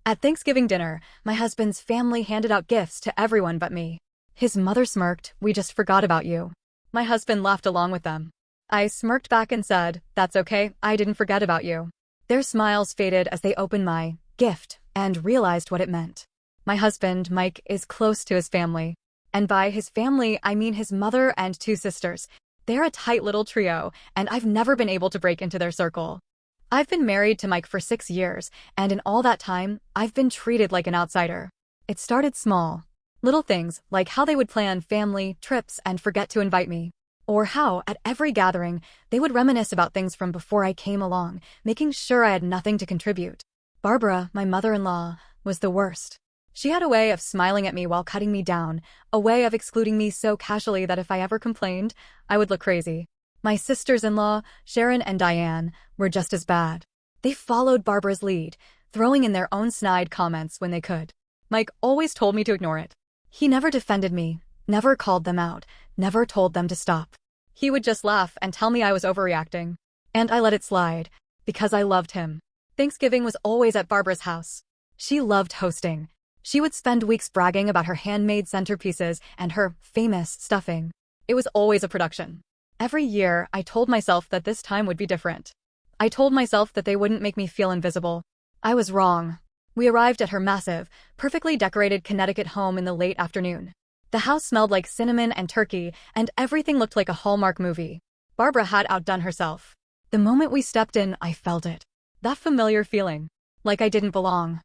At Thanksgiving dinner, my husband's family handed out gifts to everyone but me. His mother smirked, "We just forgot about you." My husband laughed along with them. I smirked back and said, "That's okay, I didn't forget about you." Their smiles faded as they opened my gift and realized what it meant. My husband, Mike, is close to his family. And by his family, I mean his mother and two sisters. They're a tight little trio, and I've never been able to break into their circle. I've been married to Mike for 6 years, and in all that time, I've been treated like an outsider. It started small. Little things, like how they would plan family trips and forget to invite me. Or how, at every gathering, they would reminisce about things from before I came along, making sure I had nothing to contribute. Barbara, my mother-in-law, was the worst. She had a way of smiling at me while cutting me down, a way of excluding me so casually that if I ever complained, I would look crazy. My sisters-in-law, Sharon and Diane, were just as bad. They followed Barbara's lead, throwing in their own snide comments when they could. Mike always told me to ignore it. He never defended me, never called them out, never told them to stop. He would just laugh and tell me I was overreacting. And I let it slide, because I loved him. Thanksgiving was always at Barbara's house. She loved hosting. She would spend weeks bragging about her handmade centerpieces and her famous stuffing. It was always a production. Every year, I told myself that this time would be different. I told myself that they wouldn't make me feel invisible. I was wrong. We arrived at her massive, perfectly decorated Connecticut home in the late afternoon. The house smelled like cinnamon and turkey, and everything looked like a Hallmark movie. Barbara had outdone herself. The moment we stepped in, I felt it. That familiar feeling. Like I didn't belong.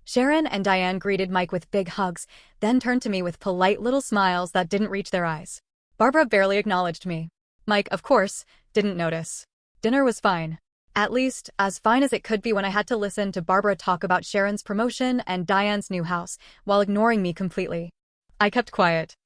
Sharon and Diane greeted Mike with big hugs, then turned to me with polite little smiles that didn't reach their eyes. Barbara barely acknowledged me. Mike, of course, didn't notice. Dinner was fine. At least, as fine as it could be when I had to listen to Barbara talk about Sharon's promotion and Diane's new house, while ignoring me completely. I kept quiet.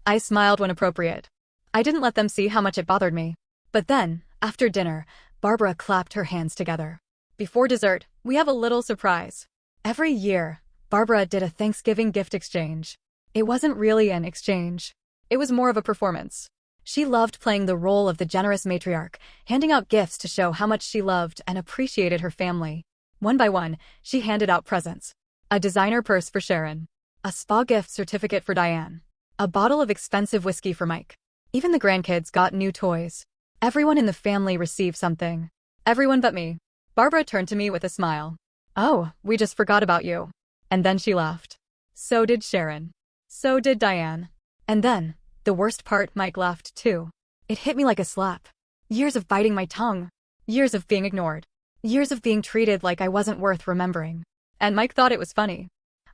I smiled when appropriate. I didn't let them see how much it bothered me. But then, after dinner, Barbara clapped her hands together. Before dessert, we have a little surprise. Every year, Barbara did a Thanksgiving gift exchange. It wasn't really an exchange. It was more of a performance. She loved playing the role of the generous matriarch, handing out gifts to show how much she loved and appreciated her family. One by one, she handed out presents. A designer purse for Sharon. A spa gift certificate for Diane. A bottle of expensive whiskey for Mike. Even the grandkids got new toys. Everyone in the family received something. Everyone but me. Barbara turned to me with a smile. "Oh, we just forgot about you." And then she laughed. So did Sharon. So did Diane. And then, the worst part, Mike laughed too. It hit me like a slap. Years of biting my tongue. Years of being ignored. Years of being treated like I wasn't worth remembering. And Mike thought it was funny.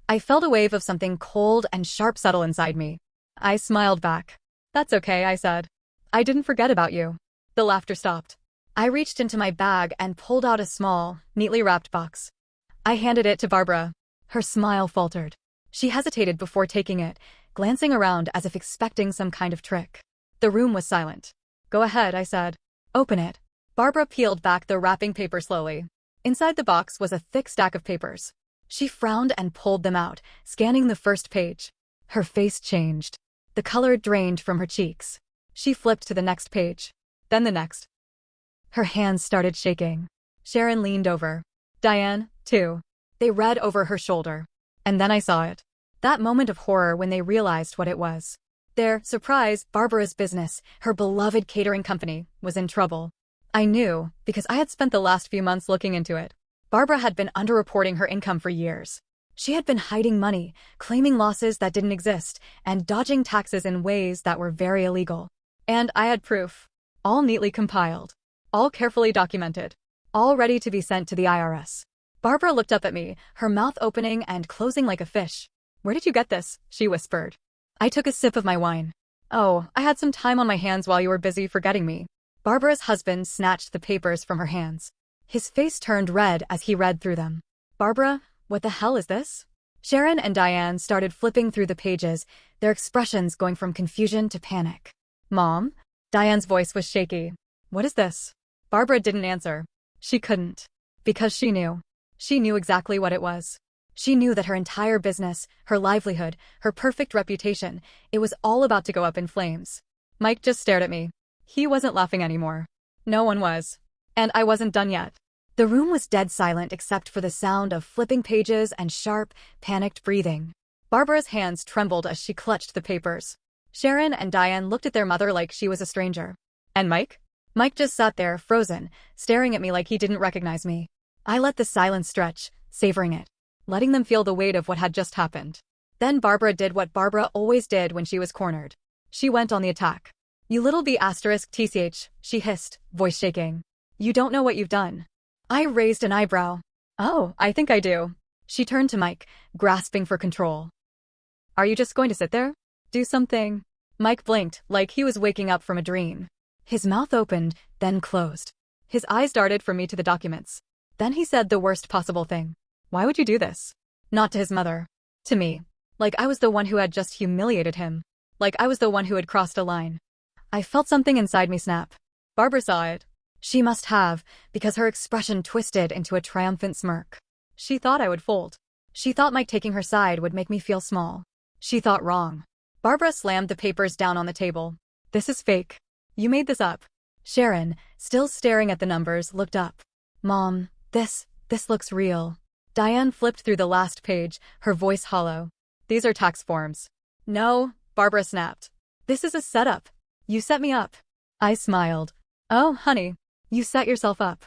I felt a wave of something cold and sharp settle inside me. I smiled back. "That's okay," I said. "I didn't forget about you." The laughter stopped. I reached into my bag and pulled out a small, neatly wrapped box. I handed it to Barbara. Her smile faltered. She hesitated before taking it, glancing around as if expecting some kind of trick. The room was silent. "Go ahead," I said. "Open it." Barbara peeled back the wrapping paper slowly. Inside the box was a thick stack of papers. She frowned and pulled them out, scanning the first page. Her face changed. The color drained from her cheeks. She flipped to the next page. Then the next. Her hands started shaking. Sharon leaned over. Diane, too. They read over her shoulder. And then I saw it. That moment of horror when they realized what it was. Their surprise, Barbara's business, her beloved catering company, was in trouble. I knew, because I had spent the last few months looking into it. Barbara had been underreporting her income for years. She had been hiding money, claiming losses that didn't exist, and dodging taxes in ways that were very illegal. And I had proof. All neatly compiled. All carefully documented. All ready to be sent to the IRS. Barbara looked up at me, her mouth opening and closing like a fish. "Where did you get this?" she whispered. I took a sip of my wine. "Oh, I had some time on my hands while you were busy forgetting me." Barbara's husband snatched the papers from her hands. His face turned red as he read through them. "Barbara, what the hell is this?" Sharon and Diane started flipping through the pages, their expressions going from confusion to panic. "Mom?" Diane's voice was shaky. "What is this?" Barbara didn't answer. She couldn't. Because she knew. She knew exactly what it was. She knew that her entire business, her livelihood, her perfect reputation, it was all about to go up in flames. Mike just stared at me. He wasn't laughing anymore. No one was. And I wasn't done yet. The room was dead silent except for the sound of flipping pages and sharp, panicked breathing. Barbara's hands trembled as she clutched the papers. Sharon and Diane looked at their mother like she was a stranger. And Mike? Mike just sat there, frozen, staring at me like he didn't recognize me. I let the silence stretch, savoring it, letting them feel the weight of what had just happened. Then Barbara did what Barbara always did when she was cornered. She went on the attack. "You little B***TCH, she hissed, voice shaking. "You don't know what you've done." I raised an eyebrow. "Oh, I think I do." She turned to Mike, grasping for control. "Are you just going to sit there? Do something." Mike blinked, like he was waking up from a dream. His mouth opened, then closed. His eyes darted from me to the documents. Then he said the worst possible thing. "Why would you do this?" Not to his mother. To me. Like I was the one who had just humiliated him. Like I was the one who had crossed a line. I felt something inside me snap. Barbara saw it. She must have, because her expression twisted into a triumphant smirk. She thought I would fold. She thought Mike taking her side would make me feel small. She thought wrong. Barbara slammed the papers down on the table. "This is fake. You made this up." Sharon, still staring at the numbers, looked up. "Mom, this looks real." Diane flipped through the last page, her voice hollow. "These are tax forms." "No," Barbara snapped. "This is a setup. You set me up." I smiled. "Oh, honey, you set yourself up."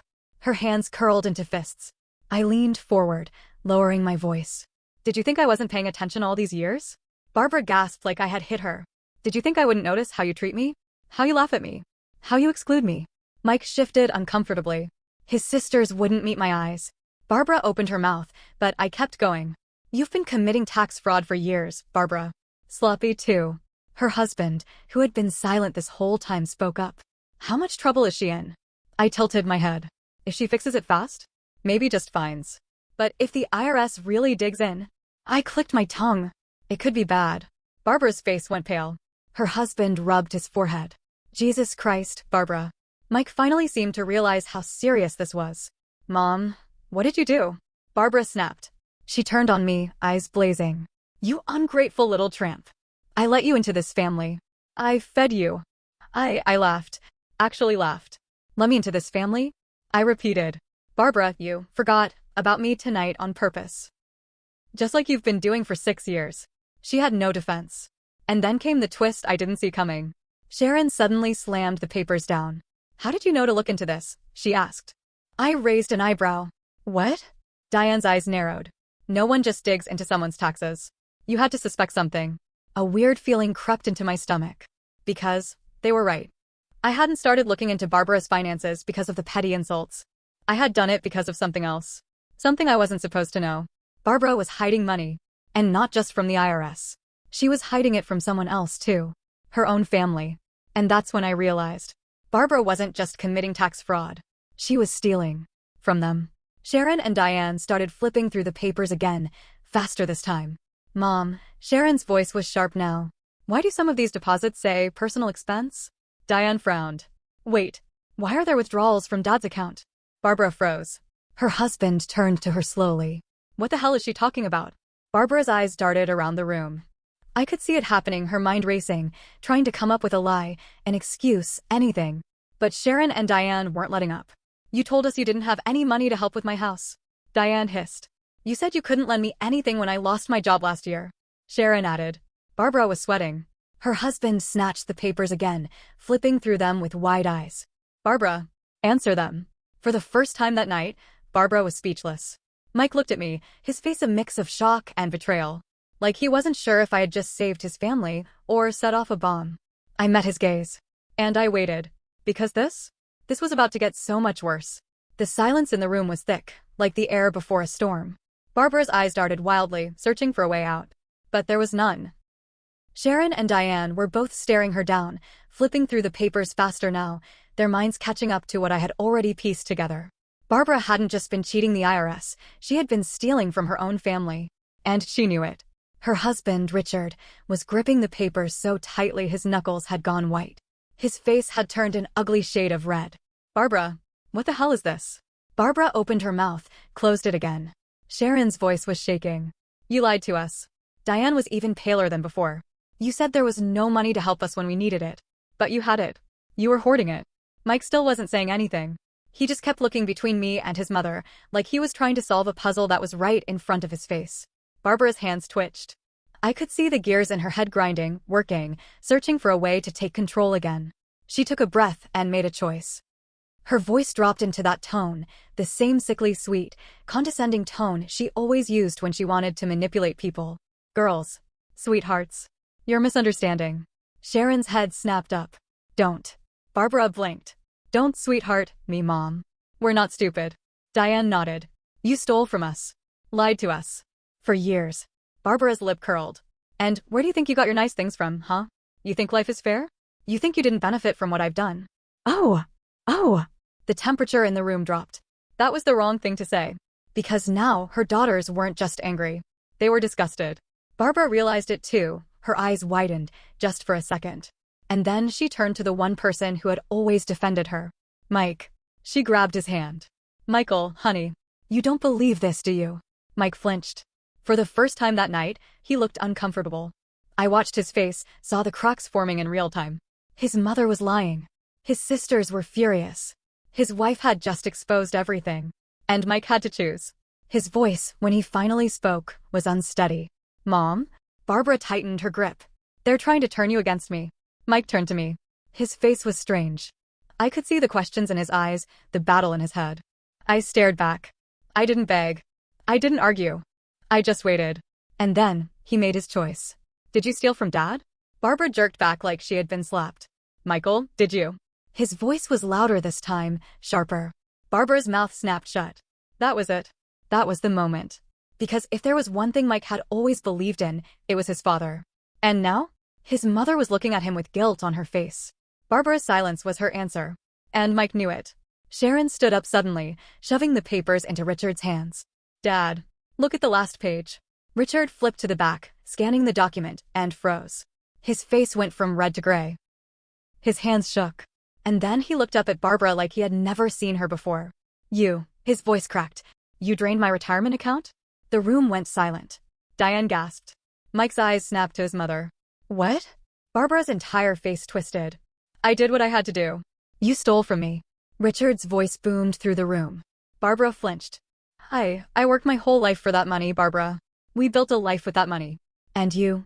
Her hands curled into fists. I leaned forward, lowering my voice. "Did you think I wasn't paying attention all these years?" Barbara gasped like I had hit her. "Did you think I wouldn't notice how you treat me? How you laugh at me? How you exclude me?" Mike shifted uncomfortably. His sisters wouldn't meet my eyes. Barbara opened her mouth, but I kept going. "You've been committing tax fraud for years, Barbara." Sloppy too. Her husband, who had been silent this whole time, spoke up. "How much trouble is she in?" I tilted my head. "If she fixes it fast? Maybe just fines. But if the IRS really digs in?" I clicked my tongue. "It could be bad." Barbara's face went pale. Her husband rubbed his forehead. "Jesus Christ, Barbara." Mike finally seemed to realize how serious this was. "Mom, what did you do?" Barbara snapped. She turned on me, eyes blazing. "You ungrateful little tramp. I let you into this family. I fed you." I laughed. Actually laughed. "Let me into this family?" I repeated. "Barbara, you forgot about me tonight on purpose. Just like you've been doing for 6 years." She had no defense. And then came the twist I didn't see coming. Sharon suddenly slammed the papers down. "How did you know to look into this?" she asked. I raised an eyebrow. "What?" Diane's eyes narrowed. "No one just digs into someone's taxes. You had to suspect something." A weird feeling crept into my stomach. Because they were right. I hadn't started looking into Barbara's finances because of the petty insults. I had done it because of something else. Something I wasn't supposed to know. Barbara was hiding money. And not just from the IRS. She was hiding it from someone else too. Her own family. And that's when I realized. Barbara wasn't just committing tax fraud. She was stealing. From them. Sharon and Diane started flipping through the papers again, faster this time. "Mom," Sharon's voice was sharp now. "Why do some of these deposits say personal expense?" Diane frowned. "Wait, why are there withdrawals from Dad's account?" Barbara froze. Her husband turned to her slowly. "What the hell is she talking about?" Barbara's eyes darted around the room. I could see it happening, her mind racing, trying to come up with a lie, an excuse, anything. But Sharon and Diane weren't letting up. "You told us you didn't have any money to help with my house." Diane hissed. "You said you couldn't lend me anything when I lost my job last year." Sharon added. Barbara was sweating. Her husband snatched the papers again, flipping through them with wide eyes. "Barbara, answer them." For the first time that night, Barbara was speechless. Mike looked at me, his face a mix of shock and betrayal. Like he wasn't sure if I had just saved his family or set off a bomb. I met his gaze. And I waited. Because this was about to get so much worse. The silence in the room was thick, like the air before a storm. Barbara's eyes darted wildly, searching for a way out. But there was none. Sharon and Diane were both staring her down, flipping through the papers faster now, their minds catching up to what I had already pieced together. Barbara hadn't just been cheating the IRS, she had been stealing from her own family. And she knew it. Her husband, Richard, was gripping the papers so tightly his knuckles had gone white. His face had turned an ugly shade of red. "Barbara, what the hell is this?" Barbara opened her mouth, closed it again. Sharon's voice was shaking. "You lied to us." Diane was even paler than before. "You said there was no money to help us when we needed it. But you had it. You were hoarding it." Mike still wasn't saying anything. He just kept looking between me and his mother, like he was trying to solve a puzzle that was right in front of his face. Barbara's hands twitched. I could see the gears in her head grinding, working, searching for a way to take control again. She took a breath and made a choice. Her voice dropped into that tone, the same sickly sweet, condescending tone she always used when she wanted to manipulate people. Girls. Sweethearts. You're misunderstanding. Sharon's head snapped up. Don't. Barbara blinked. Don't sweetheart me, Mom. We're not stupid. Diane nodded. You stole from us. Lied to us. For years. Barbara's lip curled. And where do you think you got your nice things from, huh? You think life is fair? You think you didn't benefit from what I've done? Oh. The temperature in the room dropped. That was the wrong thing to say. Because now her daughters weren't just angry. They were disgusted. Barbara realized it too. Her eyes widened, just for a second. And then she turned to the one person who had always defended her. Mike. She grabbed his hand. Michael, honey. You don't believe this, do you? Mike flinched. For the first time that night, he looked uncomfortable. I watched his face, saw the cracks forming in real time. His mother was lying. His sisters were furious. His wife had just exposed everything. And Mike had to choose. His voice, when he finally spoke, was unsteady. Mom? Barbara tightened her grip. They're trying to turn you against me. Mike turned to me. His face was strange. I could see the questions in his eyes, the battle in his head. I stared back. I didn't beg. I didn't argue. I just waited. And then, he made his choice. Did you steal from Dad? Barbara jerked back like she had been slapped. Michael, did you? His voice was louder this time, sharper. Barbara's mouth snapped shut. That was it. That was the moment. Because if there was one thing Mike had always believed in, it was his father. And now? His mother was looking at him with guilt on her face. Barbara's silence was her answer. And Mike knew it. Sharon stood up suddenly, shoving the papers into Richard's hands. Dad, look at the last page. Richard flipped to the back, scanning the document, and froze. His face went from red to gray. His hands shook. And then he looked up at Barbara like he had never seen her before. You, his voice cracked. You drained my retirement account? The room went silent. Diane gasped. Mike's eyes snapped to his mother. What? Barbara's entire face twisted. I did what I had to do. You stole from me. Richard's voice boomed through the room. Barbara flinched. I worked my whole life for that money, Barbara. We built a life with that money. And you.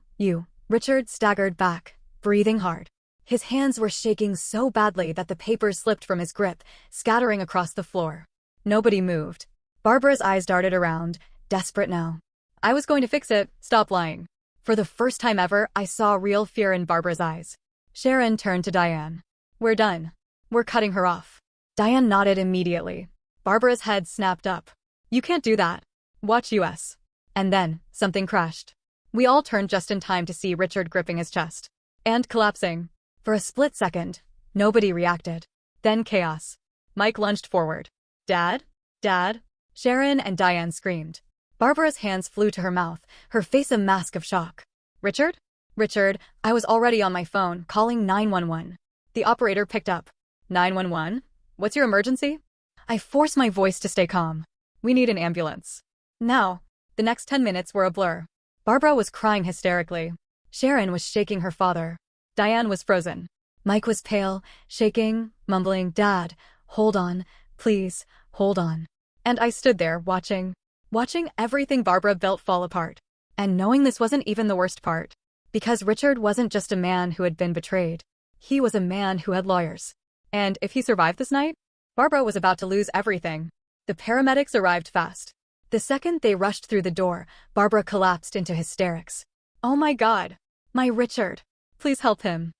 Richard staggered back, breathing hard. His hands were shaking so badly that the papers slipped from his grip, scattering across the floor. Nobody moved. Barbara's eyes darted around, desperate now. I was going to fix it, stop lying. For the first time ever, I saw real fear in Barbara's eyes. Sharon turned to Diane. We're done. We're cutting her off. Diane nodded immediately. Barbara's head snapped up. You can't do that. Watch us. And then, something crashed. We all turned just in time to see Richard gripping his chest. And collapsing. For a split second, nobody reacted. Then chaos. Mike lunged forward. Dad? Dad? Sharon and Diane screamed. Barbara's hands flew to her mouth, her face a mask of shock. Richard? Richard, I was already on my phone, calling 911. The operator picked up. 911? What's your emergency? I forced my voice to stay calm. We need an ambulance. Now. The next 10 minutes were a blur. Barbara was crying hysterically. Sharon was shaking her father. Diane was frozen. Mike was pale, shaking, mumbling, Dad, hold on, please, hold on. And I stood there, watching everything Barbara built fall apart. And knowing this wasn't even the worst part. Because Richard wasn't just a man who had been betrayed. He was a man who had lawyers. And if he survived this night, Barbara was about to lose everything. The paramedics arrived fast. The second they rushed through the door, Barbara collapsed into hysterics. Oh my God. My Richard. Please help him.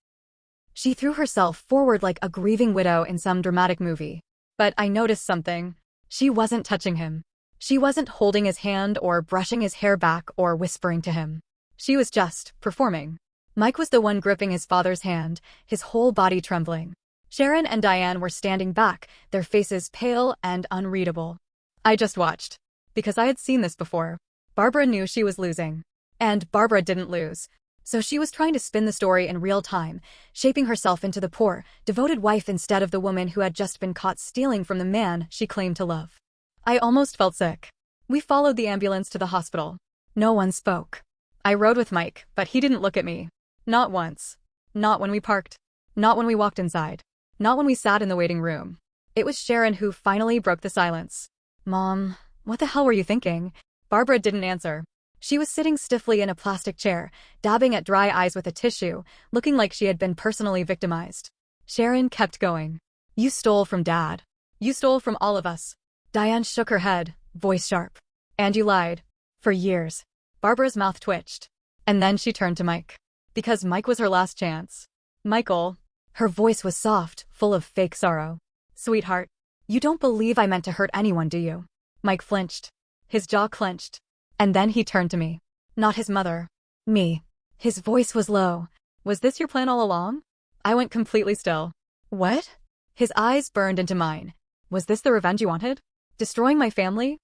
She threw herself forward like a grieving widow in some dramatic movie. But I noticed something. She wasn't touching him. She wasn't holding his hand or brushing his hair back or whispering to him. She was just performing. Mike was the one gripping his father's hand, his whole body trembling. Sharon and Diane were standing back, their faces pale and unreadable. I just watched. Because I had seen this before. Barbara knew she was losing. And Barbara didn't lose. So she was trying to spin the story in real time, shaping herself into the poor, devoted wife instead of the woman who had just been caught stealing from the man she claimed to love. I almost felt sick. We followed the ambulance to the hospital. No one spoke. I rode with Mike, but he didn't look at me. Not once. Not when we parked. Not when we walked inside. Not when we sat in the waiting room. It was Sharon who finally broke the silence. Mom, what the hell were you thinking? Barbara didn't answer. She was sitting stiffly in a plastic chair, dabbing at dry eyes with a tissue, looking like she had been personally victimized. Sharon kept going. You stole from Dad. You stole from all of us. Diane shook her head, voice sharp. And you lied. For years. Barbara's mouth twitched. And then she turned to Mike. Because Mike was her last chance. Michael. Her voice was soft, full of fake sorrow. Sweetheart. You don't believe I meant to hurt anyone, do you? Mike flinched. His jaw clenched. And then he turned to me. Not his mother. Me. His voice was low. Was this your plan all along? I went completely still. What? His eyes burned into mine. Was this the revenge you wanted? Destroying my family?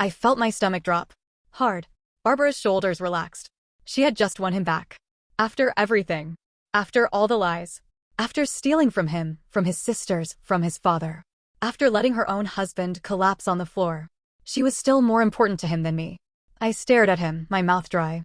I felt my stomach drop. Hard. Barbara's shoulders relaxed. She had just won him back. After everything. After all the lies. After stealing from him, from his sisters, from his father. After letting her own husband collapse on the floor. She was still more important to him than me. I stared at him, my mouth dry.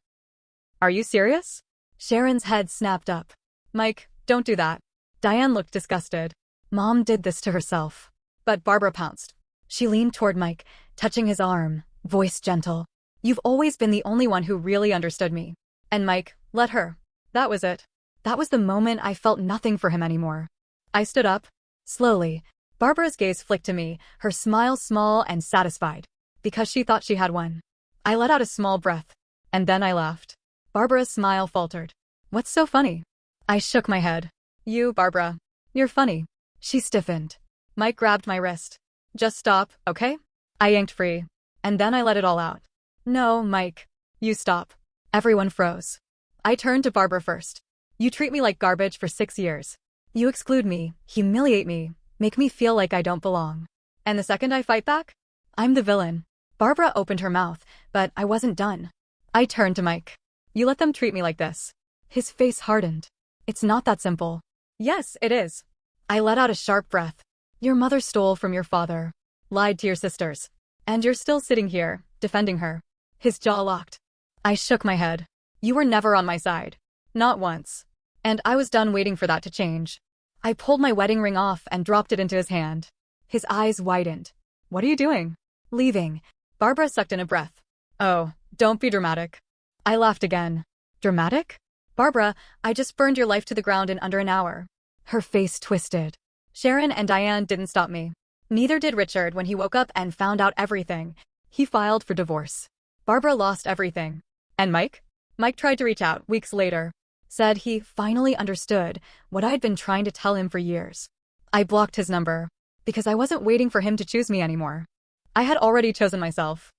Are you serious? Sharon's head snapped up. Mike, don't do that. Diane looked disgusted. Mom did this to herself. But Barbara pounced. She leaned toward Mike, touching his arm, voice gentle. You've always been the only one who really understood me. And Mike, let her. That was it. That was the moment I felt nothing for him anymore. I stood up. Slowly. Barbara's gaze flicked to me, her smile small and satisfied. Because she thought she had won. I let out a small breath. And then I laughed. Barbara's smile faltered. What's so funny? I shook my head. You, Barbara. You're funny. She stiffened. Mike grabbed my wrist. Just stop, okay? I yanked free. And then I let it all out. No, Mike. You stop. Everyone froze. I turned to Barbara first. You treat me like garbage for 6 years. You exclude me, humiliate me, make me feel like I don't belong. And the second I fight back, I'm the villain. Barbara opened her mouth, but I wasn't done. I turned to Mike. You let them treat me like this. His face hardened. It's not that simple. Yes, it is. I let out a sharp breath. Your mother stole from your father, lied to your sisters, and you're still sitting here, defending her. His jaw locked. I shook my head. You were never on my side. Not once. And I was done waiting for that to change. I pulled my wedding ring off and dropped it into his hand. His eyes widened. What are you doing? Leaving. Barbara sucked in a breath. Oh, don't be dramatic. I laughed again. Dramatic? Barbara, I just burned your life to the ground in under an hour. Her face twisted. Sharon and Diane didn't stop me. Neither did Richard when he woke up and found out everything. He filed for divorce. Barbara lost everything. And Mike? Mike tried to reach out weeks later. Said he finally understood what I'd been trying to tell him for years. I blocked his number. Because I wasn't waiting for him to choose me anymore. I had already chosen myself.